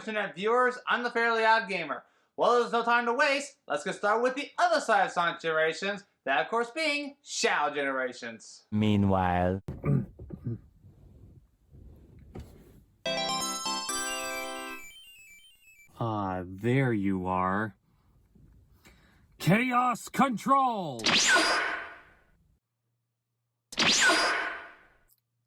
internet viewers, I'm the Fairly OddGamer. Well, there's no time to waste. Let's get started with the other side of Sonic Generations, that of course being Shadow Generations. Meanwhile... There you are. Chaos Control!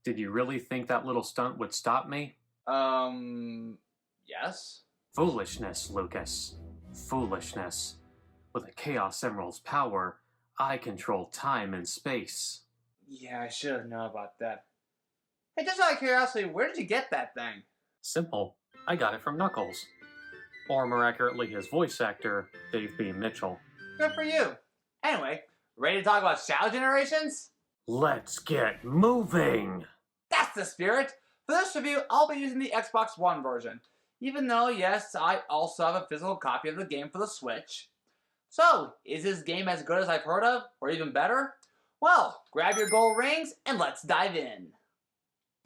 Did you really think that little stunt would stop me? Yes? Foolishness, Lucas. Foolishness. With a Chaos Emerald's power, I control time and space. Yeah, I should have known about that. Hey, just out of curiosity, where did you get that thing? Simple. I got it from Knuckles. Or more accurately, his voice actor, Dave B. Mitchell. Good for you. Anyway, ready to talk about Shadow Generations? Let's get moving! That's the spirit! For this review, I'll be using the Xbox One version. Even though, yes, I also have a physical copy of the game for the Switch. So, is this game as good as I've heard of, or even better? Well, grab your gold rings and let's dive in.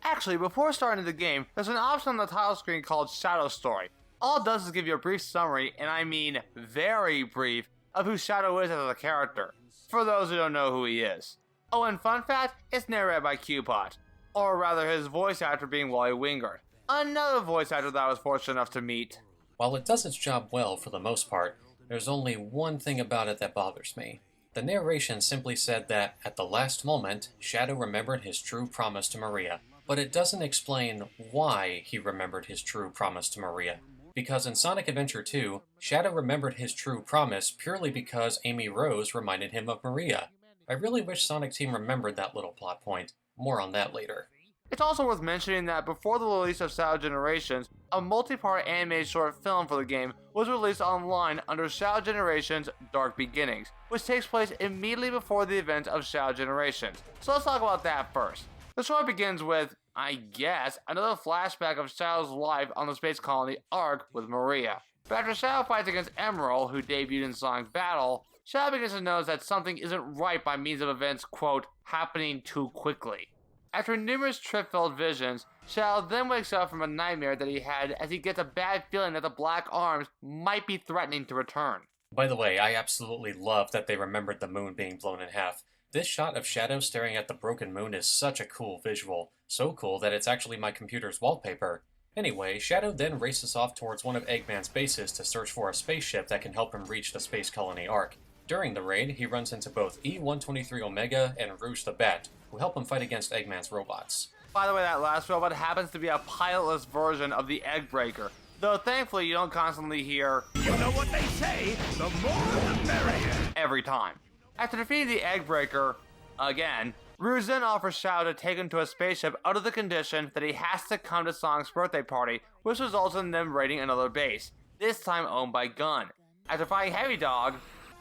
Actually, before starting the game, there's an option on the title screen called Shadow Story. All it does is give you a brief summary, and I mean very brief, of who Shadow is as a character, for those who don't know who he is. Oh, and fun fact, it's narrated by Q-Pot, or rather his voice actor being Wally Wingard, another voice actor that I was fortunate enough to meet. While it does its job well for the most part, there's only one thing about it that bothers me. The narration simply said that, at the last moment, Shadow remembered his true promise to Maria, but it doesn't explain why he remembered his true promise to Maria. Because in Sonic Adventure 2, Shadow remembered his true promise purely because Amy Rose reminded him of Maria. I really wish Sonic Team remembered that little plot point. More on that later. It's also worth mentioning that before the release of Shadow Generations, a multi-part animated short film for the game was released online under Shadow Generations Dark Beginnings, which takes place immediately before the events of Shadow Generations. So let's talk about that first. The short begins with, I guess, another flashback of Shadow's life on the space colony Ark with Maria. But after Shadow fights against Emerald, who debuted in Sonic Battle, Shadow begins to notice that something isn't right by means of events, quote, happening too quickly. After numerous trip-filled visions, Shadow then wakes up from a nightmare that he had as he gets a bad feeling that the Black Arms might be threatening to return. By the way, I absolutely love that they remembered the moon being blown in half. This shot of Shadow staring at the broken moon is such a cool visual. So cool that it's actually my computer's wallpaper. Anyway, Shadow then races off towards one of Eggman's bases to search for a spaceship that can help him reach the space colony Ark. During the raid, he runs into both E-123 Omega and Rouge the Bat, who help him fight against Eggman's robots. By the way, that last robot happens to be a pilotless version of the Egg Breaker, though thankfully you don't constantly hear, "You know what they say, the more the merrier," every time. After defeating the Egg Breaker, again, Rouge then offers Shadow to take him to a spaceship under the condition that he has to come to Sonic's birthday party, which results in them raiding another base, this time owned by Gun. After fighting Heavy Dog,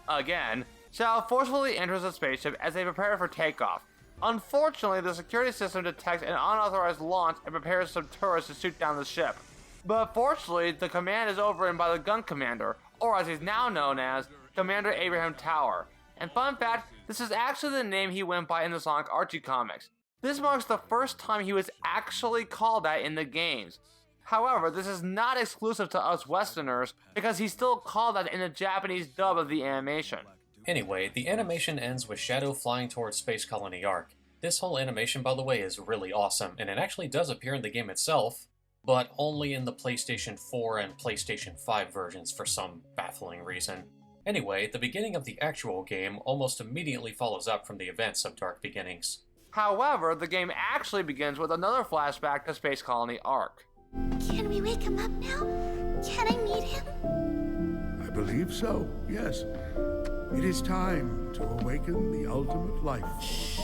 again, Shadow forcefully enters the spaceship as they prepare for takeoff. Unfortunately, the security system detects an unauthorized launch and prepares some tourists to shoot down the ship. But fortunately, the command is overrun by the Gun Commander, or as he's now known as, Commander Abraham Tower. And fun fact, this is actually the name he went by in the Sonic Archie comics. This marks the first time he was actually called that in the games. However, this is not exclusive to us Westerners, because he's still called that in the Japanese dub of the animation. Anyway, the animation ends with Shadow flying towards Space Colony Ark. This whole animation, by the way, is really awesome, and it actually does appear in the game itself, but only in the PlayStation 4 and PlayStation 5 versions for some baffling reason. Anyway, the beginning of the actual game almost immediately follows up from the events of Dark Beginnings. However, the game actually begins with another flashback to Space Colony Ark. Can we wake him up now? Can I meet him? I believe so, yes. It is time to awaken the ultimate life force.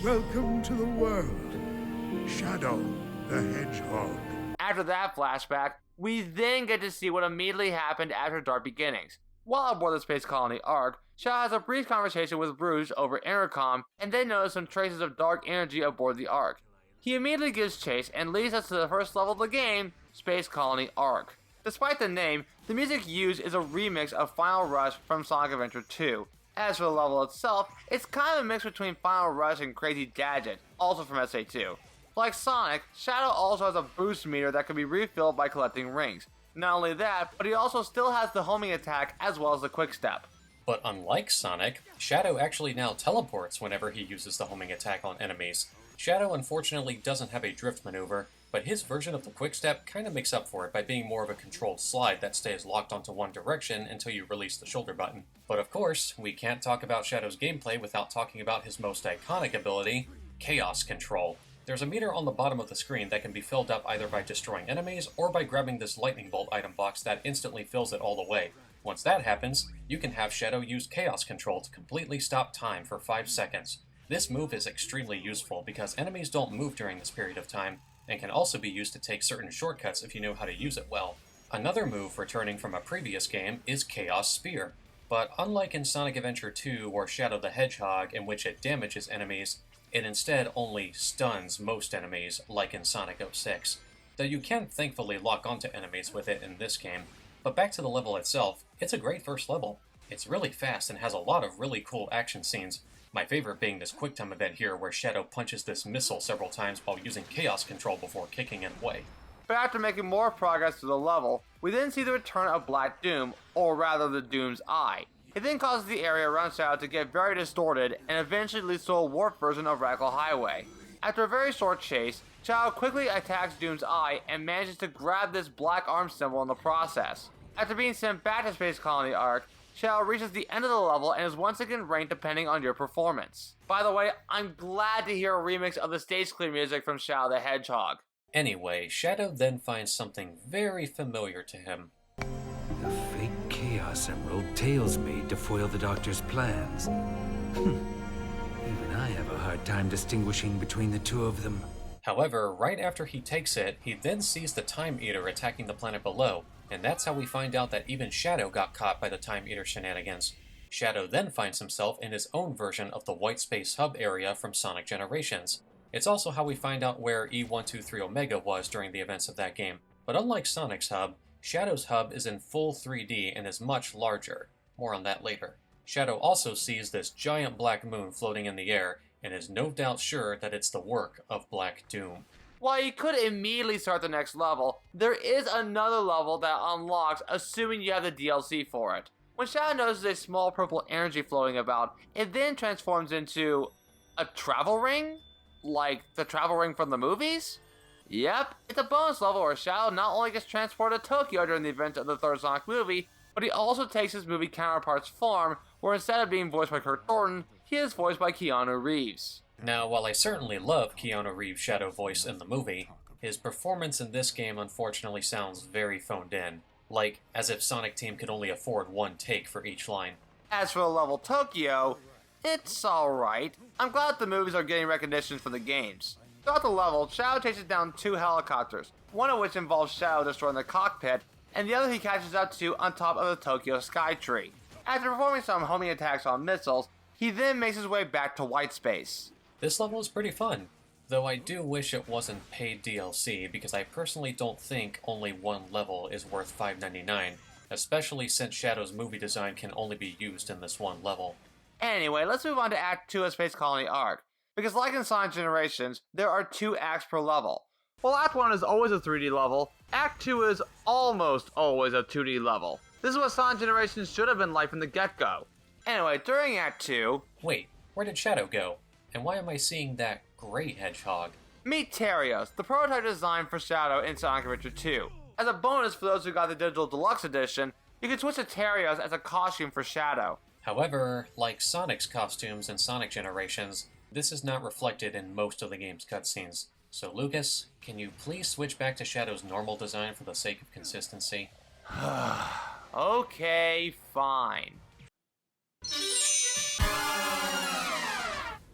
Welcome to the world, Shadow the Hedgehog. After that flashback, we then get to see what immediately happened after Dark Beginnings. While aboard the Space Colony Ark, Shadow has a brief conversation with Rouge over intercom and then notices some traces of dark energy aboard the Ark. He immediately gives chase and leads us to the first level of the game, Space Colony Ark. Despite the name, the music used is a remix of Final Rush from Sonic Adventure 2. As for the level itself, it's kind of a mix between Final Rush and Crazy Gadget, also from SA2. Like Sonic, Shadow also has a boost meter that can be refilled by collecting rings. Not only that, but he also still has the homing attack as well as the quick step. But unlike Sonic, Shadow actually now teleports whenever he uses the homing attack on enemies. Shadow unfortunately doesn't have a drift maneuver, but his version of the quick step kind of makes up for it by being more of a controlled slide that stays locked onto one direction until you release the shoulder button. But of course, we can't talk about Shadow's gameplay without talking about his most iconic ability, Chaos Control. There's a meter on the bottom of the screen that can be filled up either by destroying enemies or by grabbing this lightning bolt item box that instantly fills it all the way. Once that happens, you can have Shadow use Chaos Control to completely stop time for 5 seconds. This move is extremely useful because enemies don't move during this period of time, and can also be used to take certain shortcuts if you know how to use it well. Another move returning from a previous game is Chaos Spear, but unlike in Sonic Adventure 2 or Shadow the Hedgehog in which it damages enemies, it instead only stuns most enemies like in Sonic 06, though you can thankfully lock onto enemies with it in this game. But back to the level itself, it's a great first level. It's really fast and has a lot of really cool action scenes, my favorite being this quick time event here where Shadow punches this missile several times while using Chaos Control before kicking it away. But after making more progress through the level, we then see the return of Black Doom, or rather the Doom's Eye. It then causes the area around Shadow to get very distorted and eventually leads to a warped version of Radical Highway. After a very short chase, Shadow quickly attacks Doom's Eye and manages to grab this black arm symbol in the process. After being sent back to Space Colony Ark, Shadow reaches the end of the level and is once again ranked depending on your performance. By the way, I'm glad to hear a remix of the stage clear music from Shadow the Hedgehog. Anyway, Shadow then finds something very familiar to him. The fake Chaos Emerald Tails made to foil the Doctor's plans. Even I have a hard time distinguishing between the two of them. However, right after he takes it, he then sees the Time Eater attacking the planet below, and that's how we find out that even Shadow got caught by the Time Eater shenanigans. Shadow then finds himself in his own version of the White Space Hub area from Sonic Generations. It's also how we find out where E123 Omega was during the events of that game. But unlike Sonic's hub, Shadow's hub is in full 3D and is much larger. More on that later. Shadow also sees this giant black moon floating in the air, and is no doubt sure that it's the work of Black Doom. While you could immediately start the next level, there is another level that unlocks assuming you have the DLC for it. When Shadow notices a small purple energy floating about, it then transforms into a travel ring? Like the travel ring from the movies? Yep, it's a bonus level where Shadow not only gets transported to Tokyo during the event of the third Sonic movie, but he also takes his movie counterpart's form, where instead of being voiced by Kurt Thornton, he is voiced by Keanu Reeves. Now, while I certainly love Keanu Reeves' Shadow voice in the movie, his performance in this game unfortunately sounds very phoned in, like as if Sonic Team could only afford one take for each line. As for the level Tokyo, it's alright. I'm glad the movies are getting recognition for the games. Throughout the level, Shadow chases down 2 helicopters, one of which involves Shadow destroying the cockpit, and the other he catches up to on top of the Tokyo Skytree. After performing some homing attacks on missiles, he then makes his way back to White Space. This level is pretty fun, though I do wish it wasn't paid DLC because I personally don't think only one level is worth $5.99, especially since Shadow's movie design can only be used in this one level. Anyway, let's move on to Act 2 of Space Colony Ark, because like in Sonic Generations, there are 2 acts per level. While Act 1 is always a 3D level, Act 2 is almost always a 2D level. This is what Sonic Generations should have been like from the get-go. Anyway, during Act 2... Wait, where did Shadow go? And why am I seeing that gray hedgehog? Meet Terios, the prototype design for Shadow in Sonic Adventure 2. As a bonus for those who got the Digital Deluxe Edition, you can switch to Terios as a costume for Shadow. However, like Sonic's costumes in Sonic Generations, this is not reflected in most of the game's cutscenes. So Lucas, can you please switch back to Shadow's normal design for the sake of consistency? Okay, fine.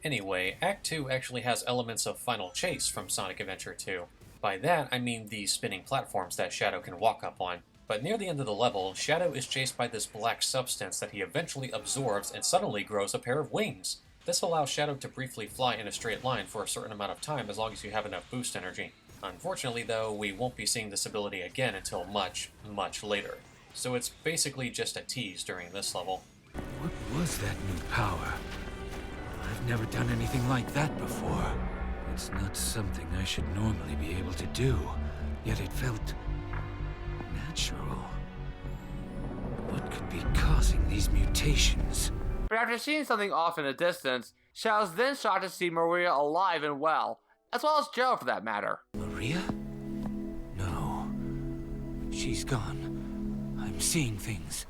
Anyway, Act 2 actually has elements of Final Chase from Sonic Adventure 2. By that, I mean the spinning platforms that Shadow can walk up on. But near the end of the level, Shadow is chased by this black substance that he eventually absorbs and suddenly grows a pair of wings. This allows Shadow to briefly fly in a straight line for a certain amount of time as long as you have enough boost energy. Unfortunately though, we won't be seeing this ability again until much, much later. So it's basically just a tease during this level. What was that new power? I've never done anything like that before. It's not something I should normally be able to do, yet it felt unnatural. What could be causing these mutations? But after seeing something off in the distance, Shadow's then shocked to see Maria alive and well, as well as Joe for that matter. Maria? No. She's gone. I'm seeing things.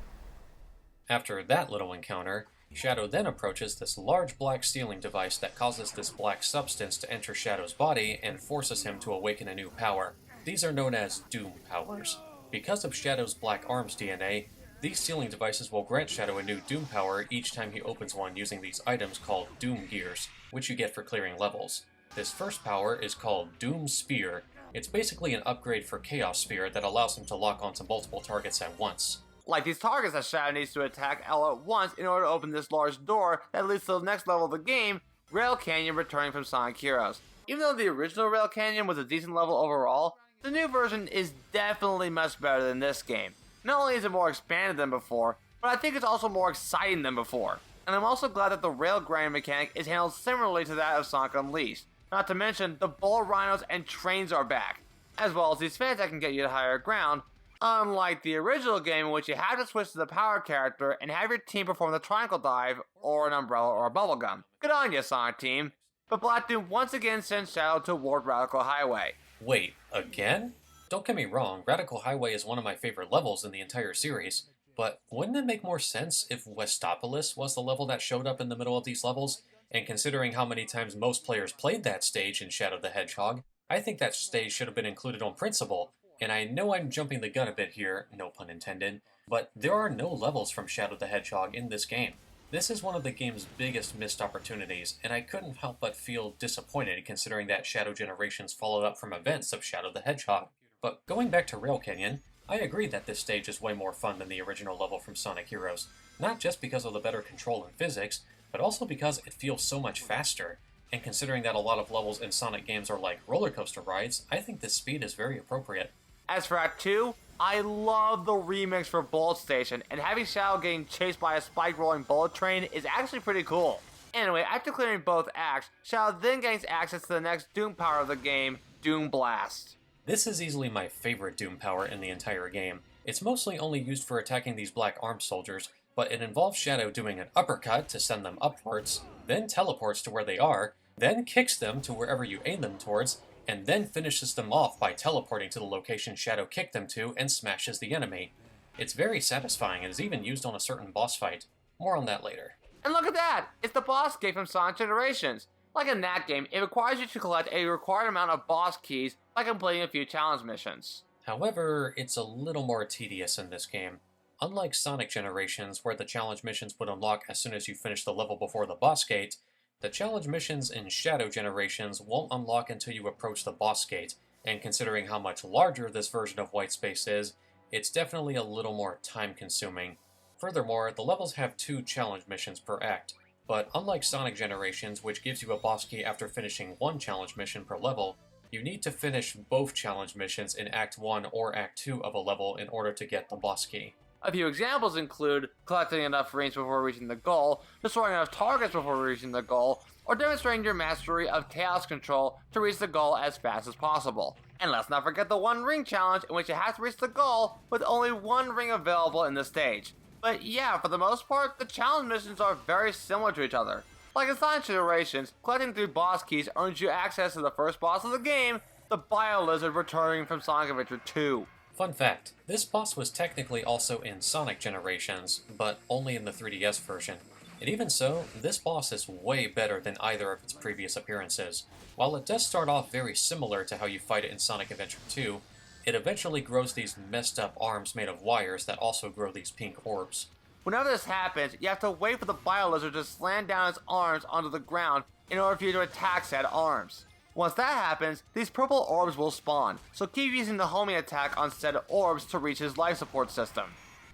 After that little encounter, Shadow then approaches this large black sealing device that causes this black substance to enter Shadow's body and forces him to awaken a new power. These are known as Doom powers. Because of Shadow's Black Arms DNA, these sealing devices will grant Shadow a new Doom power each time he opens one using these items called Doom Gears, which you get for clearing levels. This first power is called Doom Spear. It's basically an upgrade for Chaos Spear that allows him to lock onto multiple targets at once. Like these targets that Shadow needs to attack all at once in order to open this large door that leads to the next level of the game, Rail Canyon returning from Sonic Heroes. Even though the original Rail Canyon was a decent level overall, the new version is definitely much better than this game. Not only is it more expanded than before, but I think it's also more exciting than before. And I'm also glad that the rail grinding mechanic is handled similarly to that of Sonic Unleashed. Not to mention, the bull rhinos and trains are back, as well as these fans that can get you to higher ground, unlike the original game in which you have to switch to the power character and have your team perform the triangle dive, or an umbrella or a bubblegum. Good on you, Sonic team. But Black Doom once again sends Shadow toward Radical Highway. Wait, again? Don't get me wrong, Radical Highway is one of my favorite levels in the entire series, but wouldn't it make more sense if Westopolis was the level that showed up in the middle of these levels? And considering how many times most players played that stage in Shadow the Hedgehog, I think that stage should have been included on principle. And I know I'm jumping the gun a bit here, no pun intended, but there are no levels from Shadow the Hedgehog in this game. This is one of the game's biggest missed opportunities, and I couldn't help but feel disappointed considering that Shadow Generations followed up from events of Shadow the Hedgehog. But going back to Rail Canyon, I agree that this stage is way more fun than the original level from Sonic Heroes, not just because of the better control and physics, but also because it feels so much faster. And considering that a lot of levels in Sonic games are like roller coaster rides, I think this speed is very appropriate. As for Act 2, I love the remix for Bullet Station, and having Shadow getting chased by a spike-rolling bullet train is actually pretty cool. Anyway, after clearing both acts, Shadow then gains access to the next Doom power of the game, Doom Blast. This is easily my favorite Doom power in the entire game. It's mostly only used for attacking these black armed soldiers, but it involves Shadow doing an uppercut to send them upwards, then teleports to where they are, then kicks them to wherever you aim them towards, and then finishes them off by teleporting to the location Shadow kicked them to and smashes the enemy. It's very satisfying and is even used on a certain boss fight. More on that later. And look at that! It's the boss gate from Sonic Generations. Like in that game, it requires you to collect a required amount of boss keys by completing a few challenge missions. However, it's a little more tedious in this game. Unlike Sonic Generations, where the challenge missions would unlock as soon as you finish the level before the boss gate, the challenge missions in Shadow Generations won't unlock until you approach the boss gate, and considering how much larger this version of White Space is, it's definitely a little more time-consuming. Furthermore, the levels have 2 challenge missions per act, but unlike Sonic Generations, which gives you a boss key after finishing 1 challenge mission per level, you need to finish both challenge missions in Act 1 or Act 2 of a level in order to get the boss key. A few examples include collecting enough rings before reaching the goal, destroying enough targets before reaching the goal, or demonstrating your mastery of chaos control to reach the goal as fast as possible. And let's not forget the 1 ring challenge in which you have to reach the goal with only 1 ring available in the stage. But yeah, for the most part, the challenge missions are very similar to each other. Like in Sonic Generations, collecting 3 boss keys earns you access to the first boss of the game, the Bio Lizard returning from Sonic Adventure 2. Fun fact, this boss was technically also in Sonic Generations, but only in the 3DS version. And even so, this boss is way better than either of its previous appearances. While it does start off very similar to how you fight it in Sonic Adventure 2, it eventually grows these messed up arms made of wires that also grow these pink orbs. Whenever this happens, you have to wait for the Bio Lizard to slam down its arms onto the ground in order for you to attack said arms. Once that happens, these purple orbs will spawn, so keep using the homing attack on said orbs to reach his life support system.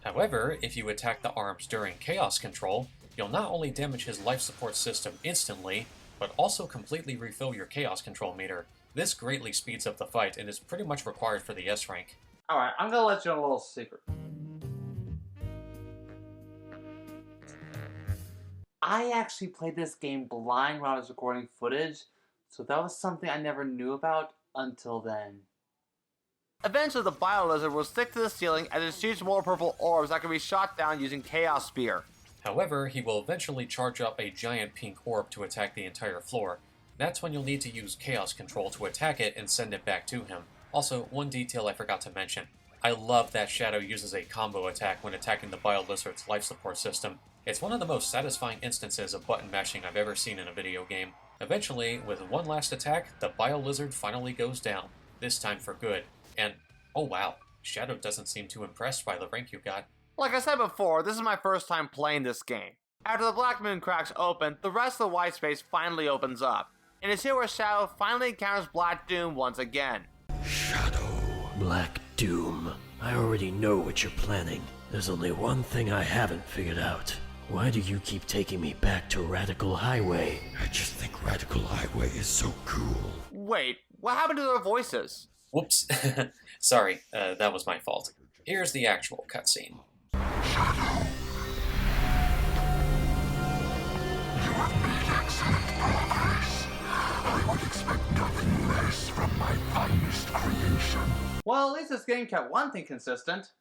However, if you attack the arms during Chaos Control, you'll not only damage his life support system instantly, but also completely refill your Chaos Control meter. This greatly speeds up the fight and is pretty much required for the S rank. Alright, I'm gonna let you in a little secret. I actually played this game blind when I was recording footage, so that was something I never knew about until then. Eventually, the Bio-Lizard will stick to the ceiling as it shoots more purple orbs that can be shot down using Chaos Spear. However, he will eventually charge up a giant pink orb to attack the entire floor. That's when you'll need to use Chaos Control to attack it and send it back to him. Also, one detail I forgot to mention. I love that Shadow uses a combo attack when attacking the Bio-Lizard's life support system. It's one of the most satisfying instances of button mashing I've ever seen in a video game. Eventually, with one last attack, the Bio-Lizard finally goes down, this time for good. And, oh wow, Shadow doesn't seem too impressed by the rank you got. Like I said before, this is my first time playing this game. After the Black Moon cracks open, the rest of the white space finally opens up. And it's here where Shadow finally encounters Black Doom once again. Shadow. Black Doom. I already know what you're planning. There's only one thing I haven't figured out. Why do you keep taking me back to Radical Highway? I just think Radical Highway is so cool. Wait, what happened to their voices? Whoops. Sorry, that was my fault. Here's the actual cutscene. Shadow. You have made excellent progress. I would expect nothing less from my finest creation. Well, at least this game kept one thing consistent.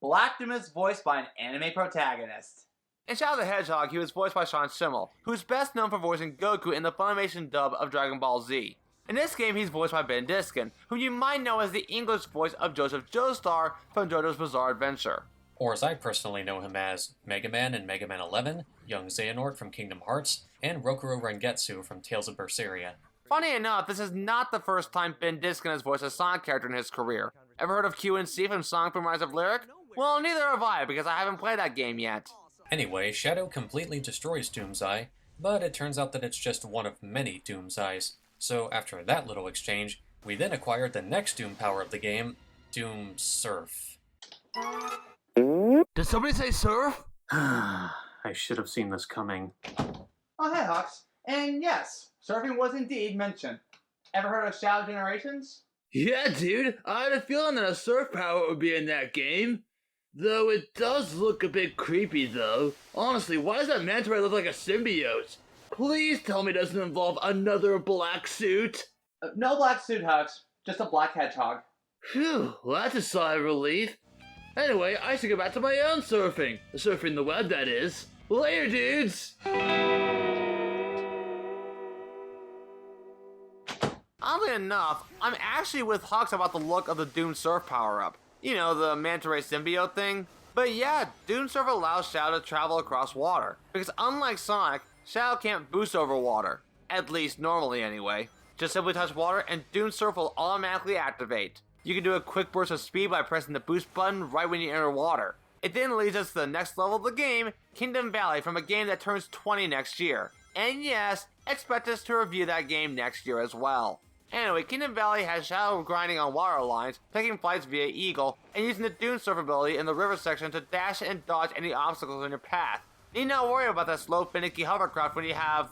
Black Doom is voiced by an anime protagonist. In Shadow the Hedgehog, he was voiced by Sean Schemmel, who's best known for voicing Goku in the Funimation dub of Dragon Ball Z. In this game, he's voiced by Ben Diskin, who you might know as the English voice of Joseph Joestar from JoJo's Bizarre Adventure. Or as I personally know him as Mega Man in Mega Man 11, young Xehanort from Kingdom Hearts, and Rokuro Rengetsu from Tales of Berseria. Funny enough, this is not the first time Ben Diskin has voiced a Sonic character in his career. Ever heard of QNC from Sonic Boom Rise of Lyric? Well, neither have I, because I haven't played that game yet. Anyway, Shadow completely destroys Doom's Eye, but it turns out that it's just one of many Doom's Eyes. So after that little exchange, we then acquired the next Doom power of the game, Doom Surf. Did somebody say surf? I should have seen this coming. Oh, hey, Hux. And yes, surfing was indeed mentioned. Ever heard of Shadow Generations? Yeah, dude. I had a feeling that a surf power would be in that game. Though it does look a bit creepy, though. Honestly, why does that manta ray look like a symbiote? Please tell me it doesn't involve another black suit. No black suit, Hux. Just a black hedgehog. Phew, well, that's a sigh of relief. Anyway, I should go back to my own surfing. Surfing the web, that is. Later, dudes! Oddly enough, I'm actually with Hux about the look of the Doom Surf power-up. You know, the manta ray symbiote thing. But yeah, Doom Surf allows Shadow to travel across water. Because unlike Sonic, Shadow can't boost over water. At least normally anyway. Just simply touch water and Doom Surf will automatically activate. You can do a quick burst of speed by pressing the boost button right when you enter water. It then leads us to the next level of the game, Kingdom Valley, from a game that turns 20 next year. And yes, expect us to review that game next year as well. Anyway, Kingdom Valley has Shadow grinding on water lines, taking flights via Eagle, and using the Doom Surf ability in the river section to dash and dodge any obstacles in your path. Need not worry about that slow, finicky hovercraft when you have,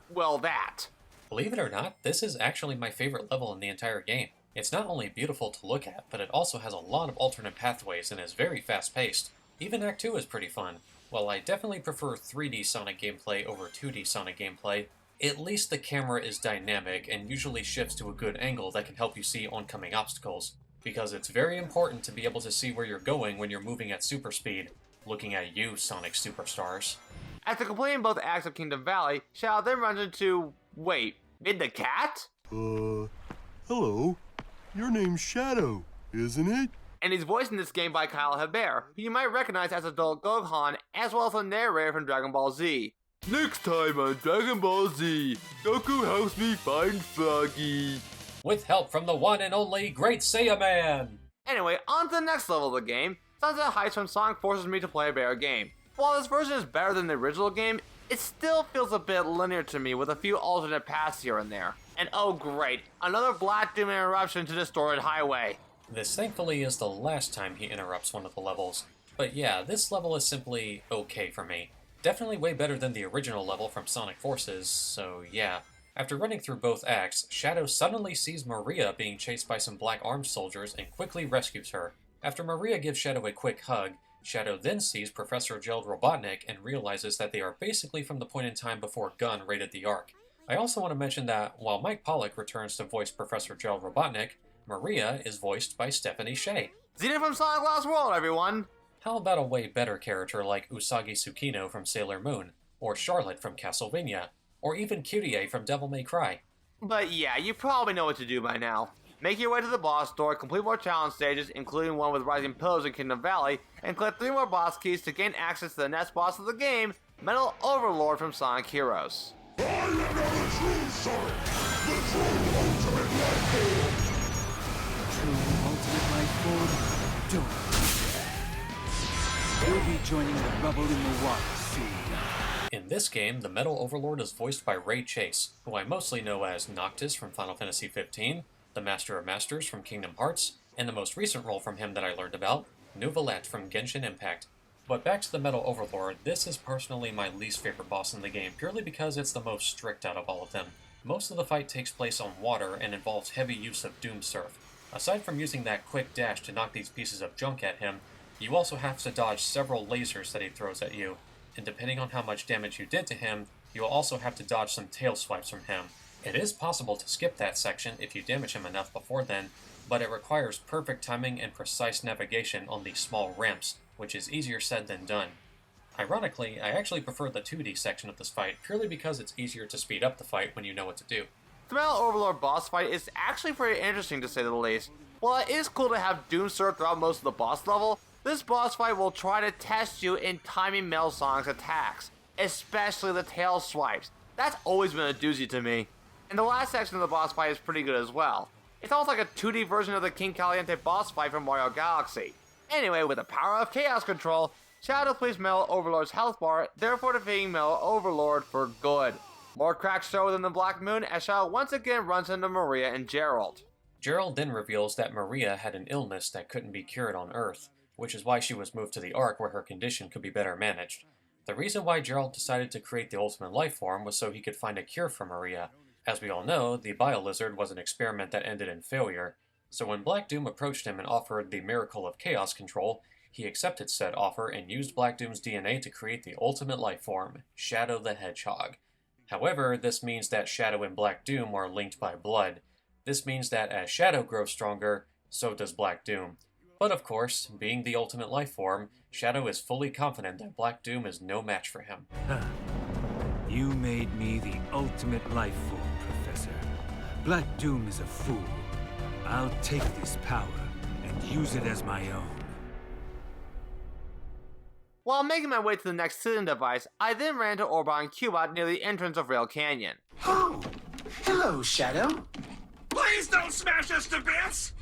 well, that. Believe it or not, this is actually my favorite level in the entire game. It's not only beautiful to look at, but it also has a lot of alternate pathways and is very fast-paced. Even Act 2 is pretty fun. While I definitely prefer 3D Sonic gameplay over 2D Sonic gameplay, at least the camera is dynamic and usually shifts to a good angle that can help you see oncoming obstacles, because it's very important to be able to see where you're going when you're moving at super speed. Looking at you, Sonic Superstars. After completing both acts of Kingdom Valley, Shadow then runs into... wait, Mid the Cat? Hello. Your name's Shadow, isn't it? And he's voiced in this game by Kyle Hebert, who you might recognize as adult Gohan, as well as the narrator from Dragon Ball Z. Next time on Dragon Ball Z, Goku helps me find Froggy. With help from the one and only Great Saiyaman! Anyway, on to the next level of the game. Sunset Heist from Sonic forces me to play a better game. While this version is better than the original game, it still feels a bit linear to me with a few alternate paths here and there. And oh great, another Black Doom interruption to Distorted Highway. This thankfully is the last time he interrupts one of the levels. But yeah, this level is simply okay for me. Definitely way better than the original level from Sonic Forces, so yeah. After running through both acts, Shadow suddenly sees Maria being chased by some black armed soldiers and quickly rescues her. After Maria gives Shadow a quick hug, Shadow then sees Professor Gerald Robotnik and realizes that they are basically from the point in time before Gunn raided the Ark. I also want to mention that while Mike Pollock returns to voice Professor Gerald Robotnik, Maria is voiced by Stephanie Sheh. Xena from Sonic Lost World, everyone! How about a way better character like Usagi Tsukino from Sailor Moon, or Charlotte from Castlevania, or even Kyrie from Devil May Cry? But yeah, you probably know what to do by now. Make your way to the boss door, complete more challenge stages, including one with Rising Pillars in Kingdom Valley, and collect 3 more boss keys to gain access to the next boss of the game, Metal Overlord from Sonic Heroes. I am now the true Sonic, the true ultimate life form. True ultimate life form? Don't. You'll be joining the rubble in the water soon. In this game, the Metal Overlord is voiced by Ray Chase, who I mostly know as Noctis from Final Fantasy XV, the Master of Masters from Kingdom Hearts, and the most recent role from him that I learned about, Neuvillette from Genshin Impact. But back to the Metal Overlord, this is personally my least favorite boss in the game, purely because it's the most strict out of all of them. Most of the fight takes place on water and involves heavy use of Doom Surf. Aside from using that quick dash to knock these pieces of junk at him, you also have to dodge several lasers that he throws at you, and depending on how much damage you did to him, you'll also have to dodge some tail swipes from him. It is possible to skip that section if you damage him enough before then, but it requires perfect timing and precise navigation on these small ramps, which is easier said than done. Ironically, I actually prefer the 2D section of this fight, purely because it's easier to speed up the fight when you know what to do. The Metal Overlord boss fight is actually pretty interesting to say the least. While it is cool to have Doom Surf throughout most of the boss level, this boss fight will try to test you in timing Metal Sonic's attacks, especially the tail swipes. That's always been a doozy to me. And the last section of the boss fight is pretty good as well. It's almost like a 2D version of the King Caliente boss fight from Mario Galaxy. Anyway, with the power of Chaos Control, Shadow depletes Metal Overlord's health bar, therefore defeating Metal Overlord for good. More cracks show within the Black Moon as Shadow once again runs into Maria and Gerald. Gerald then reveals that Maria had an illness that couldn't be cured on Earth, which is why she was moved to the Ark where her condition could be better managed. The reason why Gerald decided to create the Ultimate Life Form was so he could find a cure for Maria. As we all know, the Bio-Lizard was an experiment that ended in failure, so when Black Doom approached him and offered the miracle of Chaos Control, he accepted said offer and used Black Doom's DNA to create the Ultimate Life Form, Shadow the Hedgehog. However, this means that Shadow and Black Doom are linked by blood. This means that as Shadow grows stronger, so does Black Doom. But of course, being the Ultimate Life Form, Shadow is fully confident that Black Doom is no match for him. You made me the ultimate life form, Professor. Black Doom is a fool. I'll take this power and use it as my own. While making my way to the next ceiling device, I then ran into Orbot and Cubot near the entrance of Rail Canyon. Oh, hello, Shadow. Please don't smash us to bits!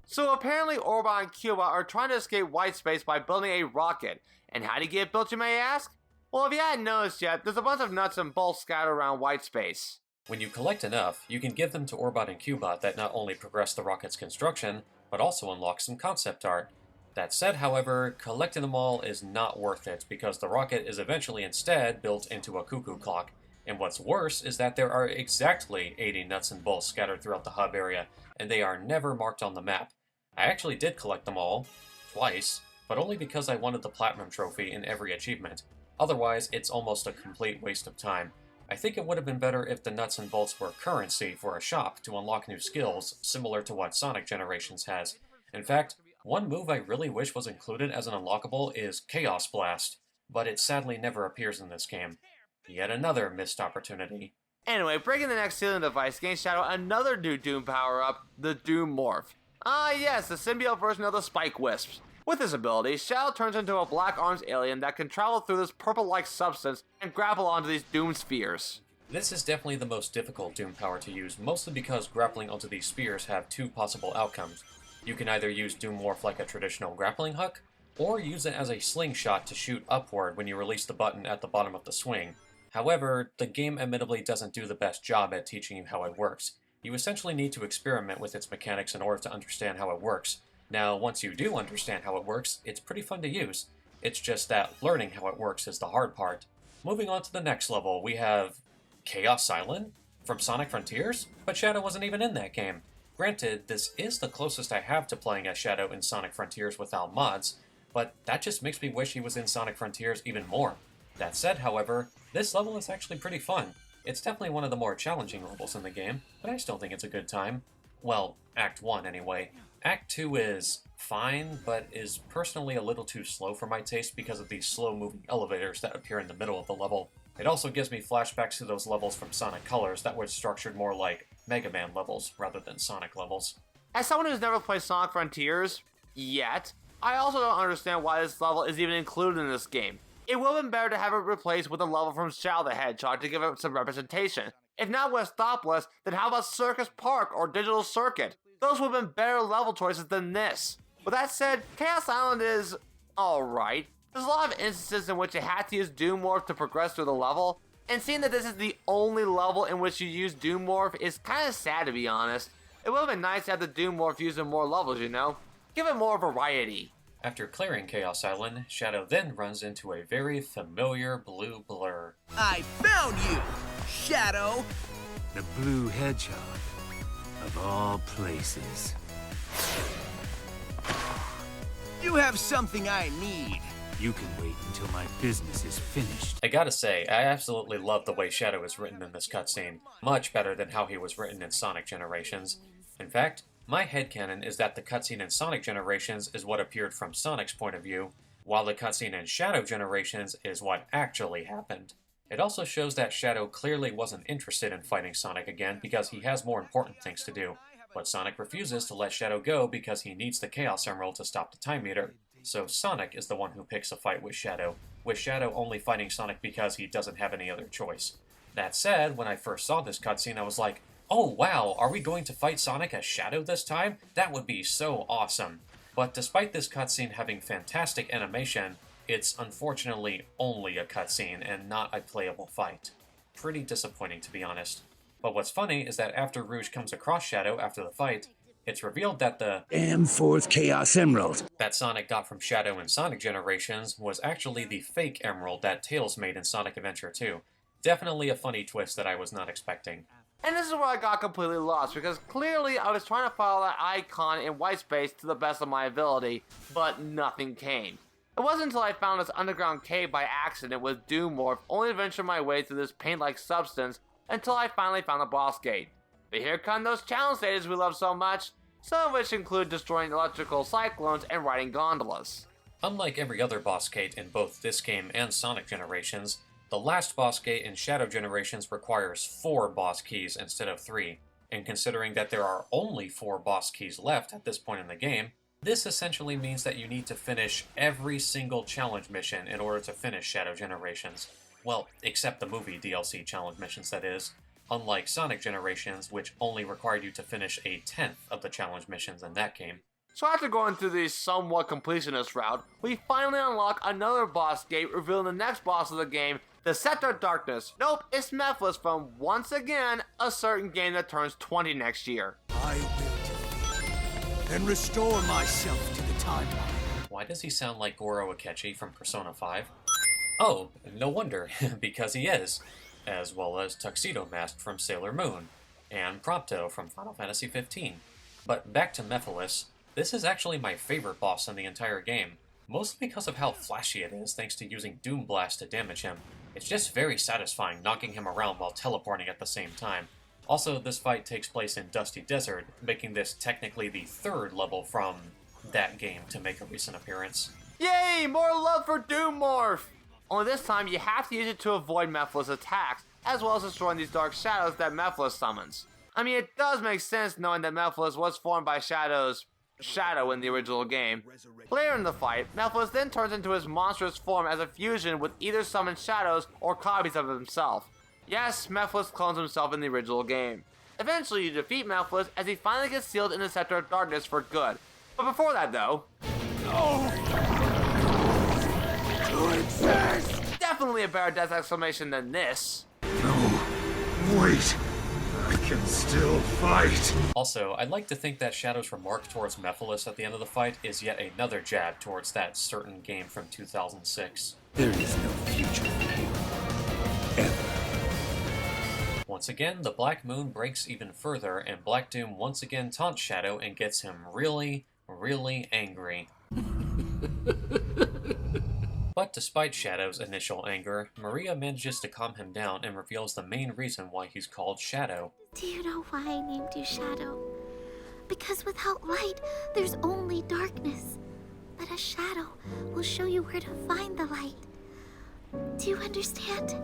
So apparently Orbot and Cubot are trying to escape white space by building a rocket. And how do you get it built, you may ask? Well, if you hadn't noticed yet, there's a bunch of nuts and bolts scattered around white space. When you collect enough, you can give them to Orbot and Cubot that not only progress the rocket's construction, but also unlock some concept art. That said, however, collecting them all is not worth it, because the rocket is eventually instead built into a cuckoo clock. And what's worse is that there are exactly 80 nuts and bolts scattered throughout the hub area, and they are never marked on the map. I actually did collect them all, twice, but only because I wanted the Platinum Trophy in every achievement. Otherwise, it's almost a complete waste of time. I think it would have been better if the nuts and bolts were currency for a shop to unlock new skills, similar to what Sonic Generations has. In fact, one move I really wish was included as an unlockable is Chaos Blast, but it sadly never appears in this game. Yet another missed opportunity. Anyway, breaking the next ceiling device gains Shadow another new Doom power-up, the Doom Morph. Ah yes, the symbiote version of the Spike Wisps. With this ability, Shadow turns into a black arms alien that can travel through this purple-like substance and grapple onto these Doom spheres. This is definitely the most difficult Doom power to use, mostly because grappling onto these spheres have two possible outcomes. You can either use Doom Morph like a traditional grappling hook, or use it as a slingshot to shoot upward when you release the button at the bottom of the swing. However, the game admittedly doesn't do the best job at teaching you how it works. You essentially need to experiment with its mechanics in order to understand how it works. Now, once you do understand how it works, it's pretty fun to use. It's just that learning how it works is the hard part. Moving on to the next level, we have Chaos Silent from Sonic Frontiers, but Shadow wasn't even in that game. Granted, this is the closest I have to playing as Shadow in Sonic Frontiers without mods, but that just makes me wish he was in Sonic Frontiers even more. That said, however, this level is actually pretty fun. It's definitely one of the more challenging levels in the game, but I still think it's a good time. Well, Act 1 anyway. Act 2 is fine, but is personally a little too slow for my taste because of these slow-moving elevators that appear in the middle of the level. It also gives me flashbacks to those levels from Sonic Colors that were structured more like Mega Man levels rather than Sonic levels. As someone who's never played Sonic Frontiers, yet, I also don't understand why this level is even included in this game. It would have been better to have it replaced with a level from Shadow the Hedgehog to give it some representation. If not Westopolis, then how about Circus Park or Digital Circuit? Those would have been better level choices than this. With that said, Chaos Island is alright. There's a lot of instances in which you had to use Doom Morph to progress through the level, and seeing that this is the only level in which you use Doom Morph is kinda sad, to be honest. It would have been nice to have the Doom Morph used in more levels, you know? Give it more variety. After clearing Chaos Island, Shadow then runs into a very familiar blue blur. I found you, Shadow! The blue hedgehog, of all places. You have something I need. You can wait until my business is finished. I gotta say, I absolutely love the way Shadow is written in this cutscene. Much better than how he was written in Sonic Generations. In fact, my headcanon is that the cutscene in Sonic Generations is what appeared from Sonic's point of view, while the cutscene in Shadow Generations is what actually happened. It also shows that Shadow clearly wasn't interested in fighting Sonic again because he has more important things to do, but Sonic refuses to let Shadow go because he needs the Chaos Emerald to stop the Time Meter. So Sonic is the one who picks a fight with Shadow only fighting Sonic because he doesn't have any other choice. That said, when I first saw this cutscene, I was like, oh wow, are we going to fight Sonic as Shadow this time? That would be so awesome. But despite this cutscene having fantastic animation, it's unfortunately only a cutscene and not a playable fight. Pretty disappointing, to be honest. But what's funny is that after Rouge comes across Shadow after the fight, it's revealed that the fourth Chaos Emerald that Sonic got from Shadow in Sonic Generations was actually the fake emerald that Tails made in Sonic Adventure 2. Definitely a funny twist that I was not expecting. And this is where I got completely lost, because clearly I was trying to follow that icon in white space to the best of my ability, but nothing came. It wasn't until I found this underground cave by accident with Doom Morph, only to venture my way through this paint-like substance until I finally found the boss gate. But here come those challenge stages we love so much, some of which include destroying electrical cyclones and riding gondolas. Unlike every other boss gate in both this game and Sonic Generations, the last boss gate in Shadow Generations requires 4 boss keys instead of 3, and considering that there are only 4 boss keys left at this point in the game, this essentially means that you need to finish every single challenge mission in order to finish Shadow Generations. Well, except the movie DLC challenge missions, that is, unlike Sonic Generations, which only required you to finish a 10th of the challenge missions in that game. So after going through the somewhat completionist route, we finally unlock another boss gate, revealing the next boss of the game, the Scepter of Darkness. Nope, it's Mephiles from, once again, a certain game that turns 20 next year. I will defeat and restore myself to the timeline. Why does he sound like Goro Akechi from Persona 5? Oh, no wonder, because he is, as well as Tuxedo Mask from Sailor Moon, and Prompto from Final Fantasy XV. But back to Mephiles, this is actually my favorite boss in the entire game, mostly because of how flashy it is thanks to using Doom Blast to damage him. It's just very satisfying knocking him around while teleporting at the same time. Also, this fight takes place in Dusty Desert, making this technically the 3rd level from that game to make a recent appearance. Yay! More love for Doom Morph! Only this time you have to use it to avoid Mephiles' attacks, as well as destroying these dark shadows that Mephiles summons. I mean, it does make sense knowing that Mephiles was formed by Shadow's Shadow in the original game. Later in the fight, Mephiles then turns into his monstrous form as a fusion with either summoned shadows or copies of himself. Yes, Mephiles clones himself in the original game. Eventually you defeat Mephiles as he finally gets sealed in the Scepter of Darkness for good. But before that though... Definitely a better death exclamation than this. No, wait. I can still fight. Also, I'd like to think that Shadow's remark towards Mephiles at the end of the fight is yet another jab towards that certain game from 2006. There is no future for you. Ever. Once again, the Black Moon breaks even further, and Black Doom once again taunts Shadow and gets him really, really angry. But despite Shadow's initial anger, Maria manages to calm him down and reveals the main reason why he's called Shadow. Do you know why I named you Shadow? Because without light, there's only darkness. But a shadow will show you where to find the light. Do you understand?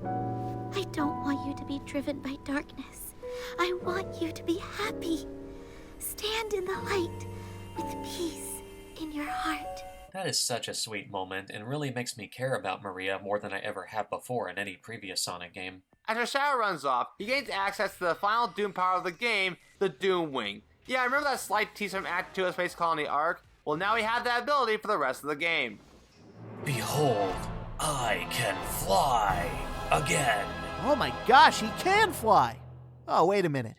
I don't want you to be driven by darkness. I want you to be happy. Stand in the light with peace in your heart. That is such a sweet moment and really makes me care about Maria more than I ever have before in any previous Sonic game. After Shadow runs off, he gains access to the final Doom power of the game, the Doom Wing. Yeah, I remember that slight tease from Act 2 of Space Colony Ark? Well, now we have that ability for the rest of the game. Behold, I can fly again. Oh my gosh, he can fly! Oh, wait a minute.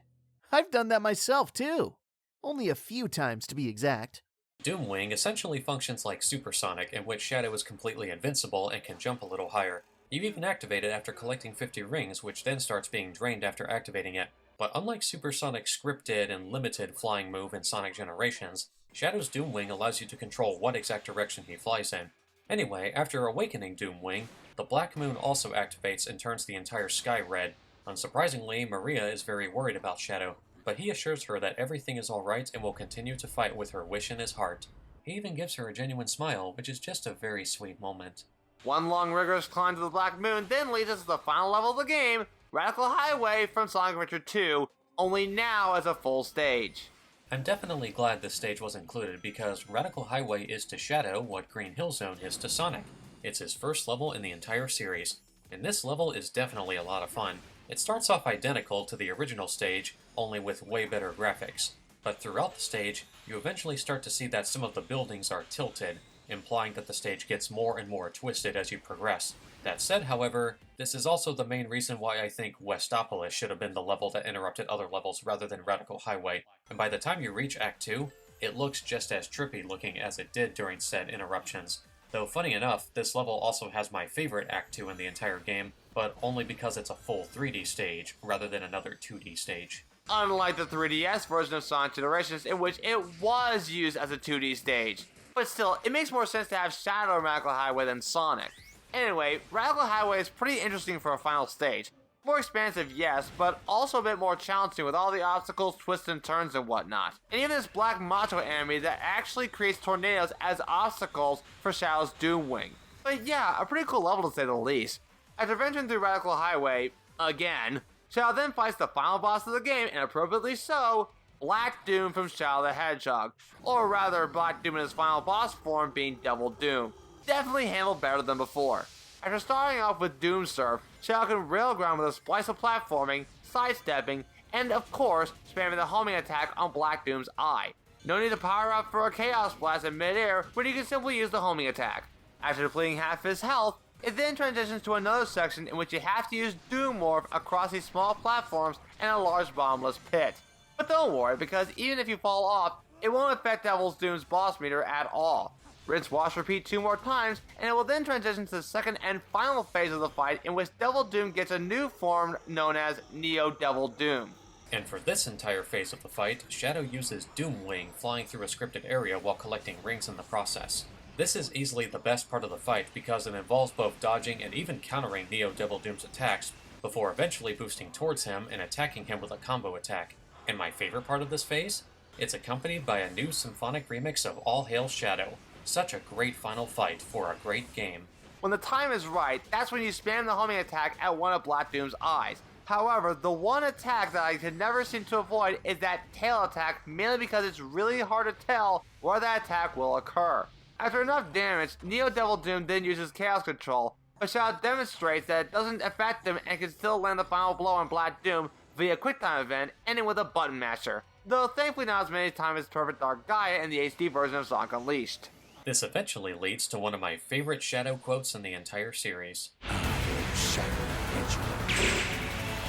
I've done that myself, too. Only a few times, to be exact. Doomwing essentially functions like Supersonic, in which Shadow is completely invincible and can jump a little higher. You even activate it after collecting 50 rings, which then starts being drained after activating it. But unlike Supersonic's scripted and limited flying move in Sonic Generations, Shadow's Doomwing allows you to control what exact direction he flies in. Anyway, after awakening Doomwing, the Black Moon also activates and turns the entire sky red. Unsurprisingly, Maria is very worried about Shadow, but he assures her that everything is alright and will continue to fight with her wish in his heart. He even gives her a genuine smile, which is just a very sweet moment. One long rigorous climb to the Black Moon then leads us to the final level of the game, Radical Highway from Sonic Adventure 2, only now as a full stage. I'm definitely glad this stage was included because Radical Highway is to Shadow what Green Hill Zone is to Sonic. It's his first level in the entire series, and this level is definitely a lot of fun. It starts off identical to the original stage, only with way better graphics. But throughout the stage, you eventually start to see that some of the buildings are tilted, implying that the stage gets more and more twisted as you progress. That said, however, this is also the main reason why I think Westopolis should have been the level that interrupted other levels rather than Radical Highway, and by the time you reach Act 2, it looks just as trippy looking as it did during said interruptions. Though funny enough, this level also has my favorite Act 2 in the entire game, but only because it's a full 3D stage rather than another 2D stage. Unlike the 3DS version of Sonic Generations, in which it was used as a 2D stage. But still, it makes more sense to have Shadow in Radical Highway than Sonic. Anyway, Radical Highway is pretty interesting for a final stage. More expansive, yes, but also a bit more challenging with all the obstacles, twists and turns and whatnot. And even this black macho enemy that actually creates tornadoes as obstacles for Shadow's Doomwing. But yeah, a pretty cool level to say the least. After venturing through Radical Highway, again, Shadow then fights the final boss of the game, and appropriately so, Black Doom from Shadow the Hedgehog. Or rather, Black Doom in his final boss form being Devil Doom. Definitely handled better than before. After starting off with Doom Surf, Shadow can railground with a splice of platforming, sidestepping, and of course, spamming the homing attack on Black Doom's eye. No need to power up for a Chaos Blast in midair when you can simply use the homing attack. After depleting half his health, it then transitions to another section in which you have to use Doom Morph across these small platforms and a large bottomless pit. But don't worry, because even if you fall off, it won't affect Devil Doom's boss meter at all. Rinse, wash, repeat 2 more times, and it will then transition to the second and final phase of the fight in which Devil Doom gets a new form known as Neo Devil Doom. And for this entire phase of the fight, Shadow uses Doomwing, flying through a scripted area while collecting rings in the process. This is easily the best part of the fight because it involves both dodging and even countering Neo Devil Doom's attacks, before eventually boosting towards him and attacking him with a combo attack. And my favorite part of this phase? It's accompanied by a new symphonic remix of All Hail Shadow. Such a great final fight for a great game. When the time is right, that's when you spam the homing attack at one of Black Doom's eyes. However, the one attack that I can never seem to avoid is that tail attack, mainly because it's really hard to tell where that attack will occur. After enough damage, Neo Devil Doom then uses Chaos Control, but Shadow demonstrates that it doesn't affect him and can still land the final blow on Black Doom via QuickTime event, ending with a button masher. Though thankfully not as many times as Perfect Dark Gaia in the HD version of Sonic Unleashed. This eventually leads to one of my favorite Shadow quotes in the entire series. I am Shadow Hedgehog.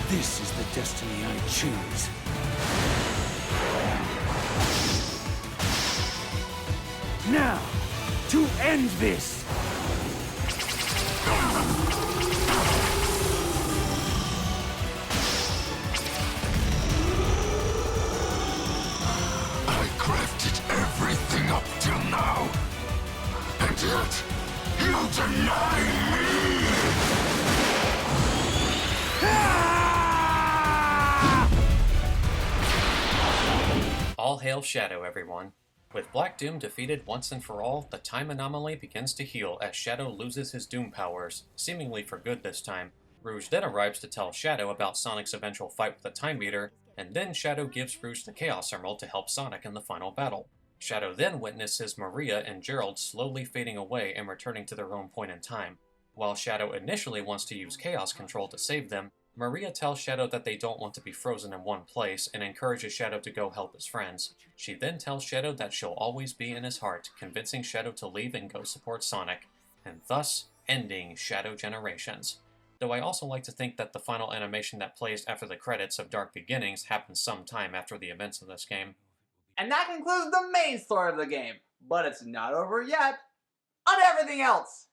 This is the destiny I choose. Now, to end this! I crafted everything up till now. And yet, you All hail Shadow, everyone. With Black Doom defeated once and for all, the time anomaly begins to heal as Shadow loses his Doom powers, seemingly for good this time. Rouge then arrives to tell Shadow about Sonic's eventual fight with the Time Meter, and then Shadow gives Rouge the Chaos Emerald to help Sonic in the final battle. Shadow then witnesses Maria and Gerald slowly fading away and returning to their own point in time. While Shadow initially wants to use Chaos Control to save them, Maria tells Shadow that they don't want to be frozen in one place and encourages Shadow to go help his friends. She then tells Shadow that she'll always be in his heart, convincing Shadow to leave and go support Sonic, and thus ending Shadow Generations. Though I also like to think that the final animation that plays after the credits of Dark Beginnings happens sometime after the events of this game. And that concludes the main story of the game, but it's not over yet. On everything else!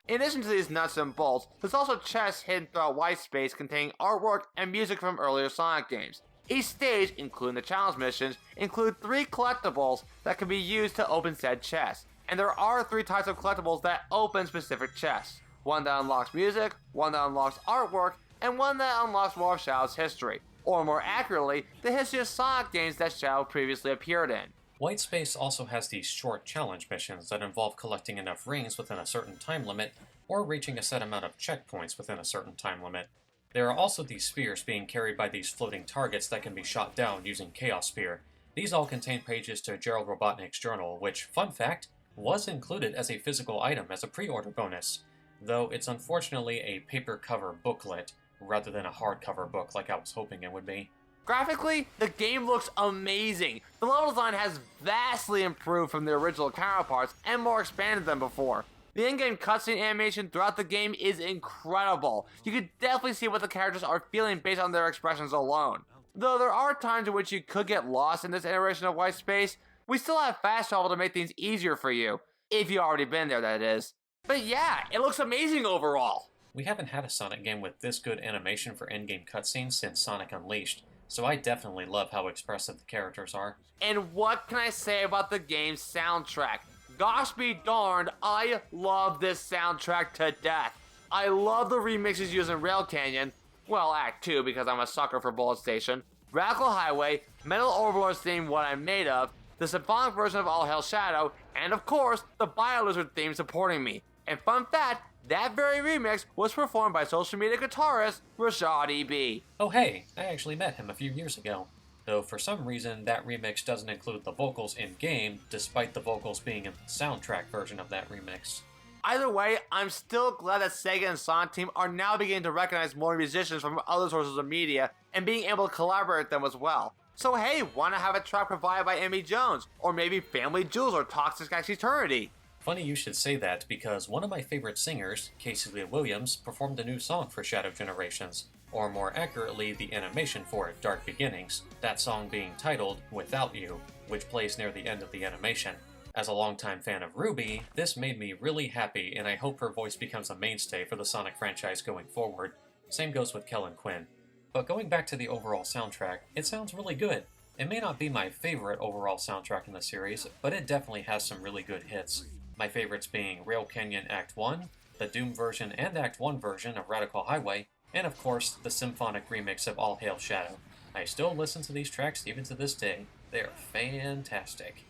In addition to these nuts and bolts, there's also chests hidden throughout white space containing artwork and music from earlier Sonic games. Each stage, including the challenge missions, include 3 collectibles that can be used to open said chests. And there are 3 types of collectibles that open specific chests. One that unlocks music, one that unlocks artwork, and one that unlocks more of Shadow's history. Or more accurately, the history of Sonic games that Shadow previously appeared in. White Space also has these short challenge missions that involve collecting enough rings within a certain time limit, or reaching a set amount of checkpoints within a certain time limit. There are also these spheres being carried by these floating targets that can be shot down using Chaos Spear. These all contain pages to Gerald Robotnik's journal, which, fun fact, was included as a physical item as a pre-order bonus, though it's unfortunately a paper cover booklet, rather than a hardcover book like I was hoping it would be. Graphically, the game looks amazing. The level design has vastly improved from the original counterparts and more expanded than before. The in-game cutscene animation throughout the game is incredible. You can definitely see what the characters are feeling based on their expressions alone. Though there are times in which you could get lost in this iteration of White Space, we still have fast travel to make things easier for you. If you've already been there, that is. But yeah, it looks amazing overall. We haven't had a Sonic game with this good animation for in-game cutscenes since Sonic Unleashed, so I definitely love how expressive the characters are. And what can I say about the game's soundtrack? Gosh be darned, I love this soundtrack to death. I love the remixes used in Rail Canyon, well, Act 2 because I'm a sucker for Bullet Station, Radical Highway, Metal Overlord's theme What I'm Made Of, the symphonic version of All Hail Shadow, and of course, the BioLizard theme supporting me. And fun fact, that very remix was performed by social media guitarist Rashad E.B. Oh hey, I actually met him a few years ago. Though for some reason that remix doesn't include the vocals in-game, despite the vocals being in the soundtrack version of that remix. Either way, I'm still glad that Sega and Sonic Team are now beginning to recognize more musicians from other sources of media and being able to collaborate with them as well. So hey, wanna have a track provided by Emmy Jones, or maybe Family Jewels or Toxic X Eternity? Funny you should say that, because one of my favorite singers, Casey Lee Williams, performed a new song for Shadow Generations, or more accurately, the animation for it, Dark Beginnings, that song being titled Without You, which plays near the end of the animation. As a longtime fan of Ruby, this made me really happy, and I hope her voice becomes a mainstay for the Sonic franchise going forward. Same goes with Kellen Quinn. But going back to the overall soundtrack, it sounds really good. It may not be my favorite overall soundtrack in the series, but it definitely has some really good hits. My favorites being Rail Canyon Act 1, the Doom version and Act 1 version of Radical Highway, and of course, the symphonic remix of All Hail Shadow. I still listen to these tracks even to this day. They are fantastic.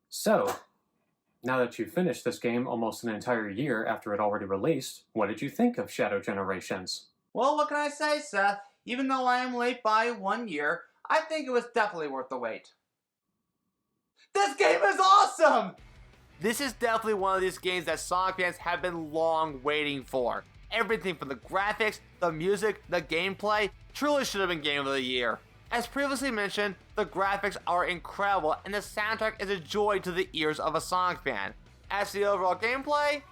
So, now that you've finished this game almost an entire year after it already released, what did you think of Shadow Generations? Well, what can I say, Seth? Even though I am late by 1 year, I think it was definitely worth the wait. This game is awesome! This is definitely one of these games that Sonic fans have been long waiting for. Everything from the graphics, the music, the gameplay, truly should have been Game of the Year. As previously mentioned, the graphics are incredible and the soundtrack is a joy to the ears of a Sonic fan. As to the overall gameplay,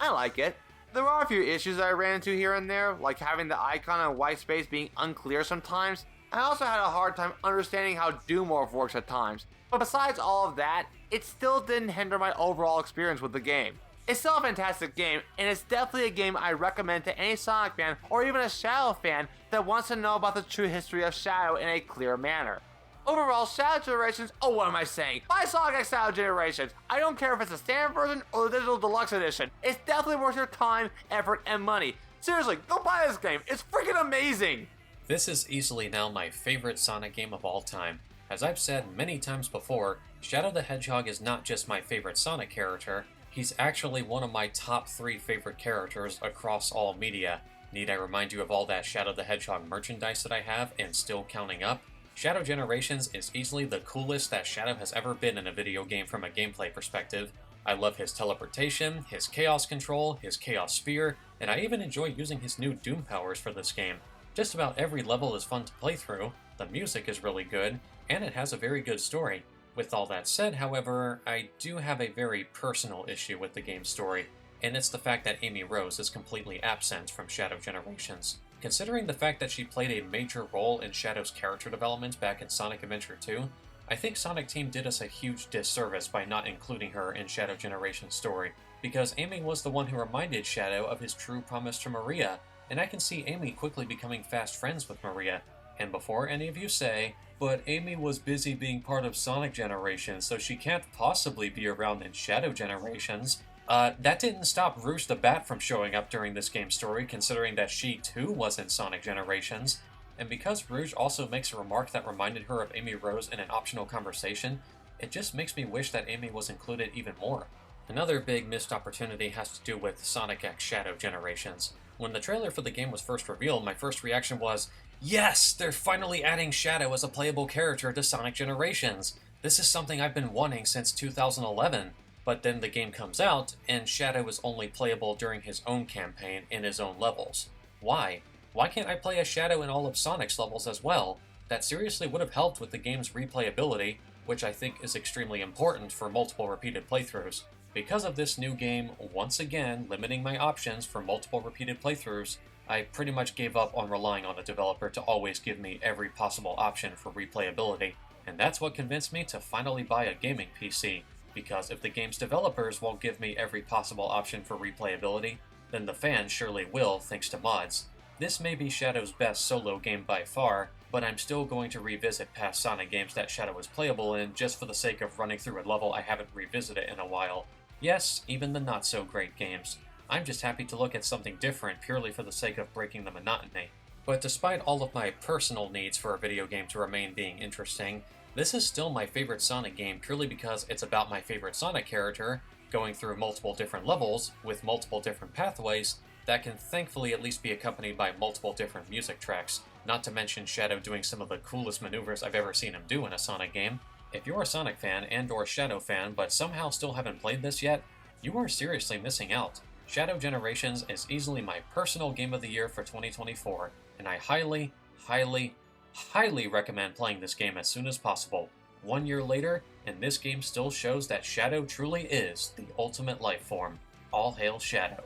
I like it. There are a few issues that I ran into here and there, like having the icon on white space being unclear sometimes. I also had a hard time understanding how Doom Morph works at times. But besides all of that, it still didn't hinder my overall experience with the game. It's still a fantastic game, and it's definitely a game I recommend to any Sonic fan or even a Shadow fan that wants to know about the true history of Shadow in a clear manner. Overall, Shadow Generations, oh what am I saying? Buy Sonic X Shadow Generations. I don't care if it's the standard version or the digital deluxe edition. It's definitely worth your time, effort, and money. Seriously, go buy this game. It's freaking amazing. This is easily now my favorite Sonic game of all time. As I've said many times before, Shadow the Hedgehog is not just my favorite Sonic character, he's actually one of my top 3 favorite characters across all media. Need I remind you of all that Shadow the Hedgehog merchandise that I have and still counting up? Shadow Generations is easily the coolest that Shadow has ever been in a video game from a gameplay perspective. I love his teleportation, his chaos control, his chaos spear, and I even enjoy using his new Doom powers for this game. Just about every level is fun to play through, the music is really good, and it has a very good story. With all that said, however, I do have a very personal issue with the game's story, and it's the fact that Amy Rose is completely absent from Shadow Generations. Considering the fact that she played a major role in Shadow's character development back in Sonic Adventure 2, I think Sonic Team did us a huge disservice by not including her in Shadow Generations' story, because Amy was the one who reminded Shadow of his true promise to Maria, and I can see Amy quickly becoming fast friends with Maria. And before any of you say, but Amy was busy being part of Sonic Generations, so she can't possibly be around in Shadow Generations, that didn't stop Rouge the Bat from showing up during this game's story, considering that she too was in Sonic Generations. And because Rouge also makes a remark that reminded her of Amy Rose in an optional conversation, it just makes me wish that Amy was included even more. Another big missed opportunity has to do with Sonic X Shadow Generations. When the trailer for the game was first revealed, my first reaction was, yes, they're finally adding Shadow as a playable character to Sonic Generations. This is something I've been wanting since 2011. But then the game comes out, and Shadow is only playable during his own campaign in his own levels. Why? Why can't I play as Shadow in all of Sonic's levels as well? That seriously would have helped with the game's replayability, which I think is extremely important for multiple repeated playthroughs. Because of this new game, once again limiting my options for multiple repeated playthroughs, I pretty much gave up on relying on a developer to always give me every possible option for replayability, and that's what convinced me to finally buy a gaming PC. Because if the game's developers won't give me every possible option for replayability, then the fans surely will thanks to mods. This may be Shadow's best solo game by far, but I'm still going to revisit past Sonic games that Shadow was playable in just for the sake of running through a level I haven't revisited in a while. Yes, even the not-so-great games. I'm just happy to look at something different purely for the sake of breaking the monotony. But despite all of my personal needs for a video game to remain being interesting, this is still my favorite Sonic game purely because it's about my favorite Sonic character, going through multiple different levels, with multiple different pathways, that can thankfully at least be accompanied by multiple different music tracks, not to mention Shadow doing some of the coolest maneuvers I've ever seen him do in a Sonic game. If you're a Sonic fan and or Shadow fan but somehow still haven't played this yet, you are seriously missing out. Shadow Generations is easily my personal game of the year for 2024, and I highly, highly, highly recommend playing this game as soon as possible. 1 year later, and this game still shows that Shadow truly is the ultimate life form. All hail Shadow.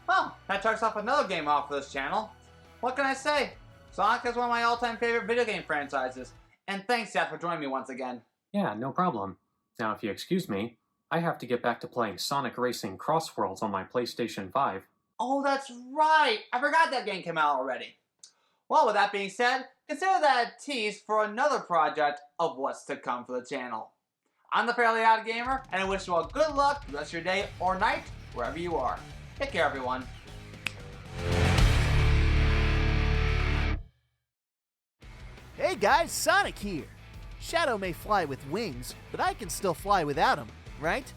Well, that checks off another game off this channel. What can I say? Sonic is one of my all-time favorite video game franchises. And thanks, Dad, for joining me once again. Yeah, no problem. Now, if you excuse me, I have to get back to playing Sonic Racing Crossworlds on my PlayStation 5. Oh, that's right! I forgot that game came out already. Well, with that being said, consider that a tease for another project of what's to come for the channel. I'm the Fairly Odd Gamer, and I wish you all good luck the rest of your day or night, wherever you are. Take care, everyone. Hey guys, Sonic here! Shadow may fly with wings, but I can still fly without him, right?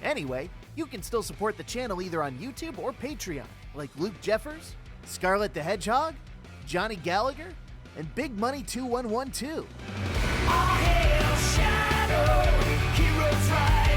Anyway, you can still support the channel either on YouTube or Patreon, like Luke Jeffers, Scarlet the Hedgehog, Johnny Gallagher, and Big Money 2112. All hail Shadow, heroes rise.